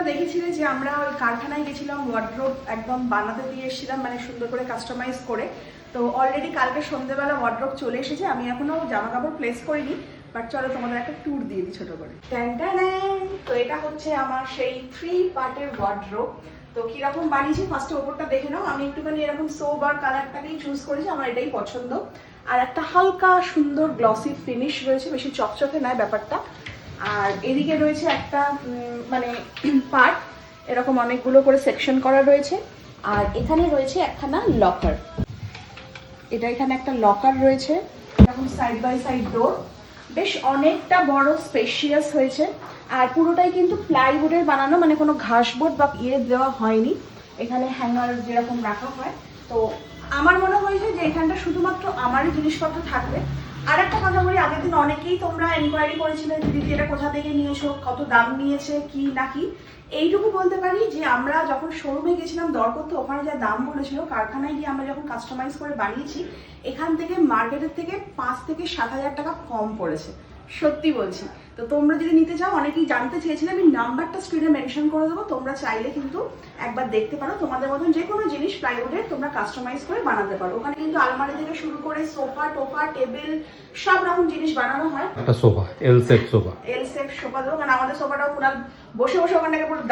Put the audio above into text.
তোমরা দেখেছিলে যে আমরা ওই কারখানায় গেছিলাম, ওয়ার্ড্রোব একদম বানাতে দিয়ে এসেছিলাম, মানে সুন্দর করে কাস্টমাইজ করে। তো অলরেডি কালকে সন্ধ্যেবেলা ওয়ার্ড্রোব চলে এসেছে, আমি এখনো জামা কাপড় প্লেস করিনি, বাট চলো তোমাদের একটা ট্যুর দিয়ে দিই ছোট করে। তো এটা হচ্ছে আমার সেই 3 পার্টের ওয়ার্ড্রোব। তো কিরকম বানিয়েছি ফার্স্টে ওপরটা দেখে নাও। আমি একটুখানি এরকম সোবার কালারটাকেই চুজ করেছি, আমার এটাই পছন্দ। আর একটা হালকা সুন্দর গ্লসি ফিনিশ রয়েছে, বেশি চকচকে নয় ব্যাপারটা। আর এদিকে রয়েছে একটা মানে পার্ট, এরকম অনেকগুলো করে সেকশন করা রয়েছে। আর এখানে রয়েছে একখানা লকার, এটা এখানে একটা লকার রয়েছে, এরকম সাইড বাই সাইড ডোর, বেশ অনেকটা বড় স্পেশিয়াস হয়েছে। আর পুরোটাই কিন্তু প্লাইউডের বানানো, মানে কোনো ঘাসবোর্ড বা দেওয়া হয়নি। এখানে হ্যাঙ্গার যেরকম রাখা হয়। তো আমার মনে হয়েছে যে এখানটা শুধুমাত্র আমারই জিনিসপত্র থাকবে। আর একটা কথা বলি, আগের দিন অনেকেই তোমরা এনকোয়ারি করেছিলে যে দিদি এটা কোথা থেকে নিয়েছো, কত দাম নিয়েছে, কি নাকি। এইটুকু বলতে পারি যে আমরা যখন শোরুমে গেছিলাম দর করতে, ওখানে যা দাম বলেছিল, কারখানায় গিয়ে আমরা যখন কাস্টমাইজ করে বানিয়েছি, এখান থেকে মার্কেটের থেকে 5 থেকে 7,000 টাকা কম পড়েছে, সত্যি বলছি। তো তোমরা যদি নিতে চাও, অনেকেই জানতে চেয়েছিলে, আমি নাম্বারটা স্ক্রিনে মেনশন করে দেবো, তোমরা চাইলে কিন্তু একবার দেখতে পারো। তোমাদের মতন যে কোনো জিনিস প্লাইউডের তোমরা কাস্টমাইজ করে বানাতে পারো। ওখানে কিন্তু আলমারি থেকে শুরু করে সোফা টোফা টেবিল সব রকম জিনিস বানানো হয়। একটা সোফা, এল শেপ সোফা দেবো, কারণ আমাদের সোফাটাও পুরো বসে বসে ওখানটাকে পুরো